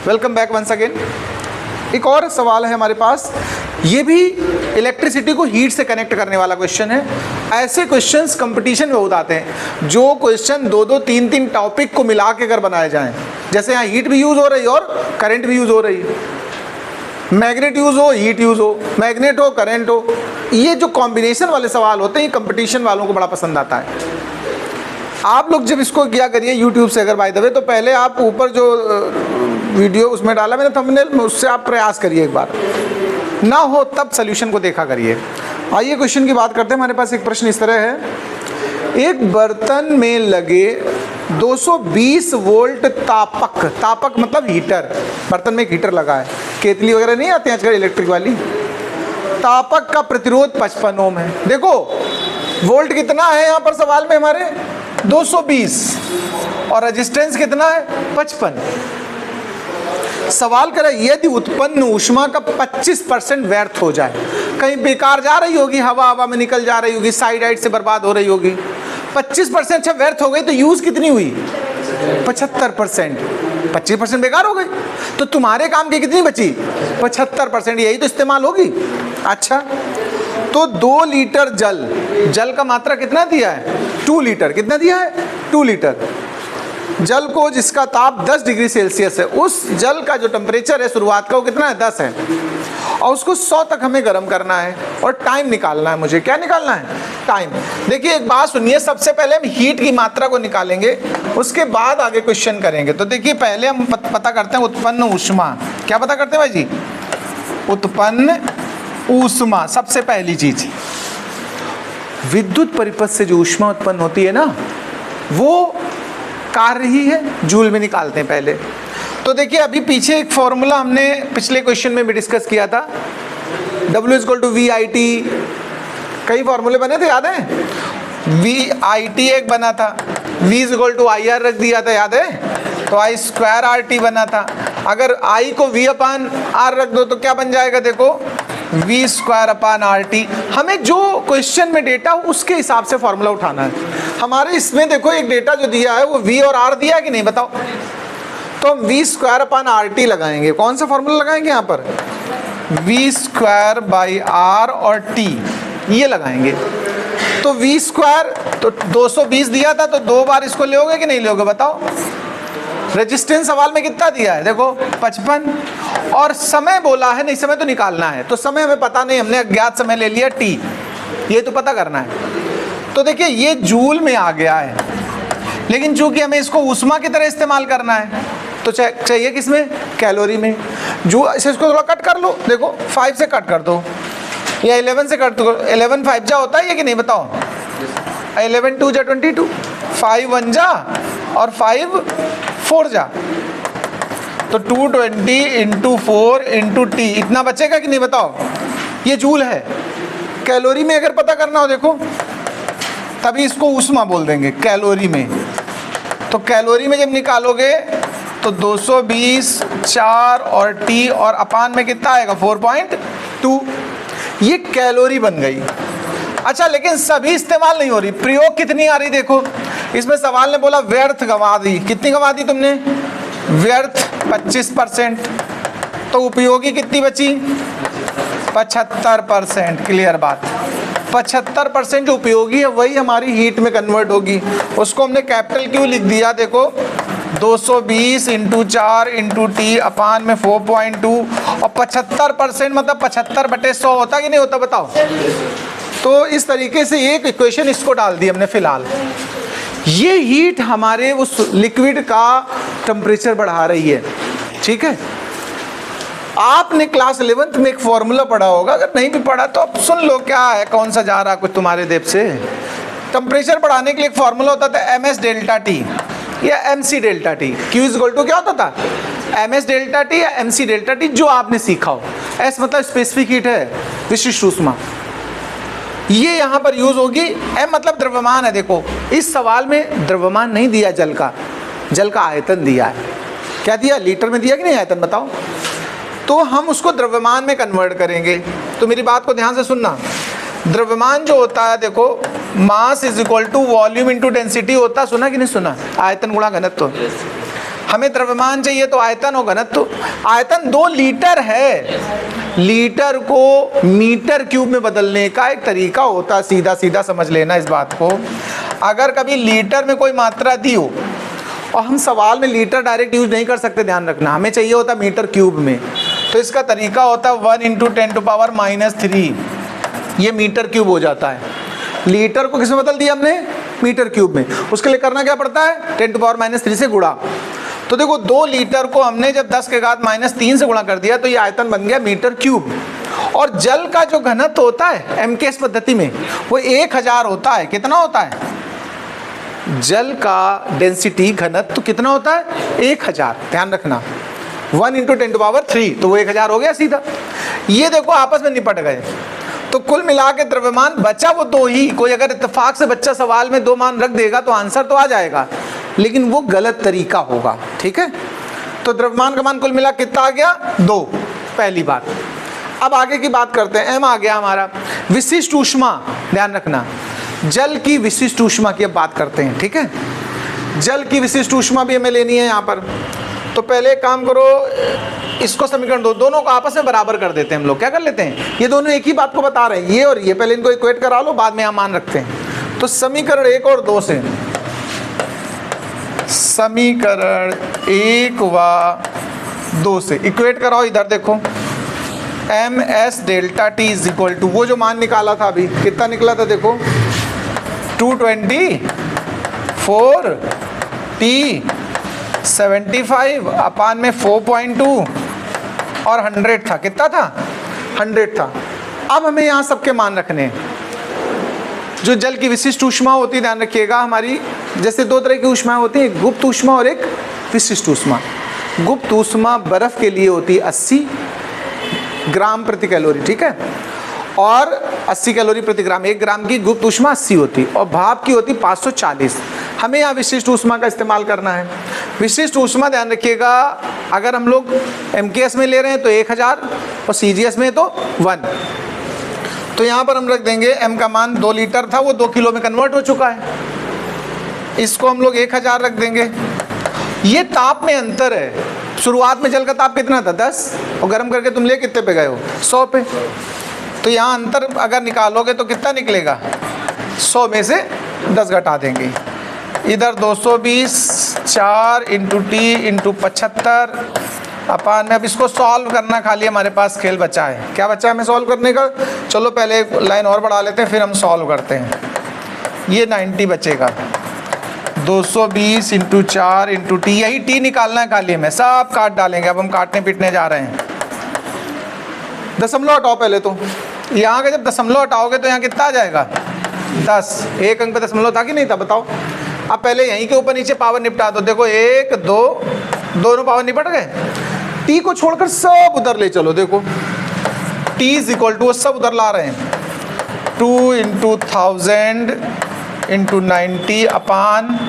Welcome back once again. एक और सवाल है हमारे पास, ये भी इलेक्ट्रिसिटी को हीट से कनेक्ट करने वाला क्वेश्चन है। ऐसे क्वेश्चंस कंपटीशन में बहुत आते हैं जो क्वेश्चन दो दो तीन तीन टॉपिक को मिला के अगर बनाए जाएं, जैसे यहाँ हीट भी यूज़ हो रही है और करंट भी यूज़ हो रही है, मैग्नेट यूज़ हो हीट यूज़ हो, मैग्नेट हो करंट हो, ये जो कॉम्बिनेशन वाले सवाल होते हैं ये कंपटीशन वालों को बड़ा पसंद आता है। आप लोग जब इसको क्या करिए यूट्यूब से अगर बाय द वे, तो पहले आप ऊपर जो वीडियो उसमें डाला मैंने थंबनेल में, उससे आप प्रयास करिए एक बार, ना हो तब सोल्यूशन को देखा करिए। आइए क्वेश्चन की बात करते हैं। हमारे पास एक प्रश्न इस तरह है, एक बर्तन में लगे 220 वोल्ट तापक, तापक मतलब हीटर, बर्तन में एक हीटर लगा है, केतली वगैरह नहीं आते हैं आजकल इलेक्ट्रिक वाली, तापक का प्रतिरोध 55 ओम है। देखो वोल्ट कितना है यहाँ पर सवाल में हमारे 220 और रेजिस्टेंस कितना है 55। सवाल करें यदि उत्पन्न ऊष्मा का 25% व्यर्थ हो जाए, कहीं बेकार जा रही होगी, हवा में निकल जा रही होगी, साइड से बर्बाद हो रही होगी, 25% अच्छा व्यर्थ हो गई तो यूज कितनी हुई 75%, 25% बेकार हो गई तो तुम्हारे काम की कितनी बची 75%, यही तो इस्तेमाल होगी। अच्छा तो 2 लीटर जल का मात्रा कितना दिया है 2 लीटर, कितना दिया है 2 लीटर जल को, जिसका ताप 10 डिग्री सेल्सियस है, उस जल का जो टेम्परेचर है शुरुआत का वो कितना है 10 है, और उसको 100 तक हमें गर्म करना है और टाइम निकालना है। मुझे क्या निकालना है टाइम। देखिए एक बात सुनिए, सबसे पहले हम हीट की मात्रा को निकालेंगे, उसके बाद आगे क्वेश्चन करेंगे। तो देखिए पहले हम पता करते हैं उत्पन्न ऊष्मा। क्या पता करते हैं भाई जी, उत्पन्न ऊष्मा। सबसे पहली चीज विद्युत परिपथ से जो ऊष्मा उत्पन्न होती है ना, वो कार्य ही है, जूल में निकालते हैं पहले। तो देखिए अभी पीछे एक फॉर्मूला हमने पिछले क्वेश्चन में भी डिस्कस किया था, W=VIT, कई फॉर्मूले बने थे याद है, VIT एक बना था, V=IR रख दिया था याद है, तो I²RT बना था। अगर I को V/R रख दो तो क्या बन जाएगा, देखो V²/RT। हमें जो क्वेश्चन में डेटा उसके हिसाब से फॉर्मूला उठाना है। हमारे इसमें देखो एक डेटा जो दिया है वो V और R दिया है कि नहीं बताओ, तो हम V²/RT लगाएंगे। कौन सा फॉर्मूला लगाएंगे यहाँ पर, V²/R और T ये लगाएंगे। तो V² तो 220 दिया था, तो 2 बार इसको लोगे कि नहीं लोगे बताओ। रेजिस्टेंस सवाल में कितना दिया है देखो 55, और समय बोला है नहीं, समय तो निकालना है, तो समय हमें पता नहीं, हमने अज्ञात समय ले लिया T, ये तो पता करना है। तो देखिए ये जूल में आ गया है, लेकिन चूंकि हमें इसको ऊष्मा की तरह इस्तेमाल करना है तो चाहिए किसमें, कैलोरी में। जो इसको थोड़ा कट कर लो, देखो 5 से कट कर दो या 11 से कट दो, 11 5 जा होता है ये कि नहीं बताओ, 11 2 जा 22, 5 1 जा और 5 4 जा, तो 220 × 4 × T इतना बचेगा कि नहीं बताओ। ये जूल है। कैलोरी में अगर पता करना हो देखो, तभी इसको ऊष्मा बोल देंगे कैलोरी में। तो कैलोरी में जब निकालोगे तो 220 4 और T और अपान में कितना आएगा 4.2, ये कैलोरी बन गई। अच्छा लेकिन सभी इस्तेमाल नहीं हो रही, प्रयोग कितनी आ रही देखो, इसमें सवाल ने बोला व्यर्थ गंवा दी, कितनी गंवा दी तुमने, व्यर्थ 25%, तो उपयोगी कितनी बची 75%। क्लियर बात, 75% जो उपयोगी है वही हमारी हीट में कन्वर्ट होगी, उसको हमने कैपिटल क्यू लिख दिया। देखो 220 × 4 × T अपान में 4.2 और 75% मतलब 75/100 होता कि नहीं होता बताओ। तो इस तरीके से एक इक्वेशन इसको डाल दी हमने। फिलहाल ये हीट हमारे उस लिक्विड का टेम्परेचर बढ़ा रही है, ठीक है। आपने क्लास 11th में एक फॉर्मूला पढ़ा होगा, अगर नहीं भी पढ़ा तो अब सुन लो, क्या है कौन सा जा रहा कुछ तुम्हारे देव से। टेम्परेचर बढ़ाने के लिए एक फॉर्मूला होता था MS∆T या MC∆T। Q क्या होता था, MS∆T या MC∆T, जो आपने सीखा हो। S मतलब स्पेसिफिक हीट है, विशिष्ट ऊष्मा, ये यहाँ पर यूज होगी। M मतलब द्रव्यमान है। देखो इस सवाल में द्रव्यमान नहीं दिया जल का आयतन दिया है। क्या दिया, लीटर में दिया कि नहीं आयतन बताओ। तो हम उसको द्रव्यमान में कन्वर्ट करेंगे। तो मेरी बात को ध्यान से सुनना, द्रव्यमान जो होता है देखो, मास = वॉल्यूम × डेंसिटी होता, सुना कि नहीं सुना, आयतन गुणा घनत्व। हमें द्रव्यमान चाहिए तो आयतन और घनत्व। आयतन 2 लीटर है, लीटर को मीटर क्यूब में बदलने का एक तरीका होता है, सीधा सीधा समझ लेना इस बात को। अगर कभी लीटर में कोई मात्रा दी हो और हम सवाल में लीटर डायरेक्ट यूज नहीं कर सकते, ध्यान रखना, हमें चाहिए होता मीटर क्यूब में, तो इसका तरीका होता है 1 × 10⁻³ ये मीटर क्यूब हो जाता है। लीटर को किसमें बदल दिया हमने? मीटर क्यूब में। उसके लिए करना क्या पड़ता है? 10⁻³ से गुणा। तो देखो 2 लीटर को हमने जब 10⁻³ से गुणा कर दिया तो ये आयतन बन गया मीटर क्यूब। और जल का जो घनत्व होता है एमकेएस पद्धति में वो 1000 होता है। कितना होता है? जल का डेंसिटी घनत्व कितना होता है? 1000। ध्यान रखना 1 × 10⁻³ तो वो 1000 हो गया सीधा। ये देखो आपस में निपट गए, तो कुल मिला के द्रव्यमान बचा वो 2 ही। कोई अगर इत्तेफाक से बच्चा सवाल में 2 मान रख देगा तो आंसर तो आ जाएगा, लेकिन वो गलत तरीका होगा, ठीक है। तो द्रव्यमान का मान कुल मिला कितना आ गया? 2, पहली बात। अब आगे की बात करते हैं। एम आ गया हमारा विशिष्ट ऊष्मा। ध्यान रखना जल की विशिष्ट ऊष्मा की अब बात करते हैं, ठीक है। जल की विशिष्ट ऊष्मा भी हमें लेनी है यहाँ पर। तो पहले एक काम करो, इसको समीकरण दो, दोनों को आपस में बराबर कर देते हैं हम लोग। क्या कर लेते हैं? ये दोनों एक ही बात को बता रहे हैं, ये और ये, पहले इनको इक्वेट करा लो, बाद में यहाँ मान रखते हैं। तो समीकरण 1 और 2 से, समीकरण 1 व 2 से इक्वेट कराओ। इधर देखो ms∆T = वो जो मान निकाला था अभी, कितना निकला था देखो 224T75 में 4.2 और 100 था। कितना था? 100 था। अब हमें यहाँ सबके मान रखने हैं। जो जल की विशिष्ट ऊष्मा होती है, ध्यान रखिएगा हमारी, जैसे 2 तरह की ऊष्माएं होती हैं, एक गुप्त ऊष्मा और एक विशिष्ट ऊष्मा। गुप्त ऊष्मा बर्फ के लिए होती है 80 ग्राम प्रति कैलोरी, ठीक है, और 80 कैलोरी प्रति ग्राम। 1 ग्राम की गुप्त ऊष्मा 80 होती, और भाप की होती 540। हमें यहाँ विशिष्ट ऊष्मा का इस्तेमाल करना है। विशिष्ट ऊष्मा ध्यान रखिएगा, अगर हम लोग एमकेएस में ले रहे हैं तो 1000 और सीजीएस में तो 1। तो यहाँ पर हम रख देंगे एम का मान 2 लीटर था, वो 2 किलो में कन्वर्ट हो चुका है। इसको हम लोग 1000 रख देंगे। ये ताप में अंतर है। शुरुआत में जल का ताप कितना था? 10, और गर्म करके तुम ले कितने पे गए हो? 100 पे। तो यहाँ अंतर अगर निकालोगे तो कितना निकलेगा? 100 में से 10 घटा देंगे। इधर 220 4 × T × 75 अपान में। अब इसको सॉल्व करना खाली हमारे पास खेल बचा है। क्या बचा है हमें सॉल्व करने का? चलो पहले एक लाइन और बढ़ा लेते हैं, फिर हम सॉल्व करते हैं। ये 90 बचेगा। 220 × 4 × T, यही T निकालना है खाली हमें, सब काट डालेंगे। अब हम काटने पीटने जा रहे हैं। दशमलव हटाओ पहले, तो यहाँ का जब दशमलव हटाओगे तो यहाँ कितना आ जाएगा? 10। एक अंक पे दशमलव था कि नहीं था बताओ? अब पहले यहीं के ऊपर नीचे पावर निपटा दो। देखो 1 2 दोनों पावर निपट गए। T को छोड़कर सब उधर ले चलो। देखो T = सब उधर ला रहे हैं। 2 × 1000 × 90 अपान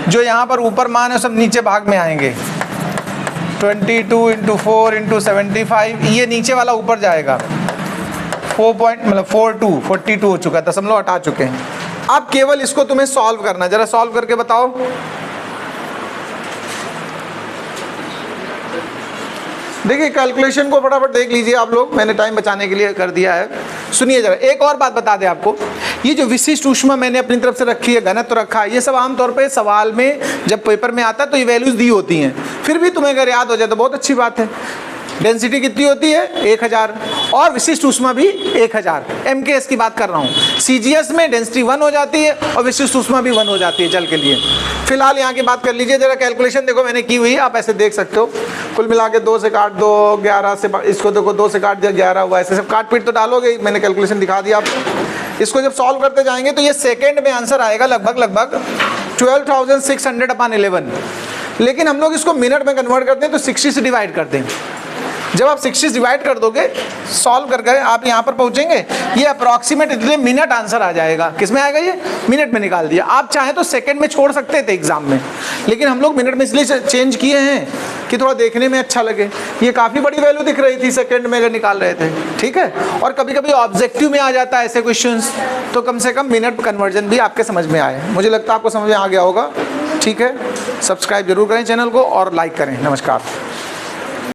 जो यहाँ पर ऊपर मान है सब नीचे भाग में आएंगे। 22 × 4 × 75, ये नीचे वाला ऊपर जाएगा। 42 हो चुका है, दशमलव हटा चुके हैं। अब केवल इसको तुम्हें सॉल्व करना, जरा सॉल्व करके बताओ। देखिए कैलकुलेशन को फटाफट देख लीजिए आप लोग, मैंने टाइम बचाने के लिए कर दिया है। सुनिए जरा, एक और बात बता दें आपको, ये जो विशिष्ट ऊष्मा मैंने अपनी तरफ से रखी है, घनत्व रखा है, ये सब आमतौर पे सवाल में जब पेपर में आता है तो ये वैल्यूज दी होती हैं। फिर भी तुम्हें अगर याद हो जाए तो बहुत अच्छी बात है। डेंसिटी कितनी होती है? 1000, और विशिष्ट ऊष्मा भी 1000। एमकेएस की बात कर रहा हूँ। सीजीएस में डेंसिटी 1 हो जाती है और विशिष्ट ऊष्मा भी 1 हो जाती है जल के लिए। फिलहाल यहाँ की बात कर लीजिए जरा। कैलकुलेशन देखो मैंने की हुई है, आप ऐसे देख सकते हो। कुल मिला के 2 से काट दो, 11 से, इसको देखो 2 से काट दिया 11 हुआ। ऐसे सब काट पीट तो डालोगे, मैंने कैलकुलेशन दिखा दिया आपको। इसको जब सॉल्व करते जाएंगे तो ये सेकेंड में आंसर आएगा लगभग 12,600/11। लेकिन हम लोग इसको मिनट में कन्वर्ट करते हैं तो 60 से डिवाइड करते हैं। जब आप 60 से डिवाइड कर दोगे, सॉल्व कर गए, आप यहाँ पर पहुँचेंगे, ये अप्रॉक्सीमेट इतने मिनट आंसर आ जाएगा। किसमें आएगा? ये मिनट में निकाल दिया। आप चाहें तो सेकंड में छोड़ सकते थे एग्जाम में, लेकिन हम लोग मिनट में इसलिए चेंज किए हैं कि थोड़ा देखने में अच्छा लगे। ये काफ़ी बड़ी वैल्यू दिख रही थी सेकंड में अगर निकाल रहे थे, ठीक है। और कभी कभी ऑब्जेक्टिव में आ जाता है ऐसे क्वेश्चंस, तो कम से कम मिनट कन्वर्जन भी आपके समझ में आए। मुझे लगता है आपको समझ में आ गया होगा, ठीक है। सब्सक्राइब जरूर करें चैनल को और लाइक करें। नमस्कार।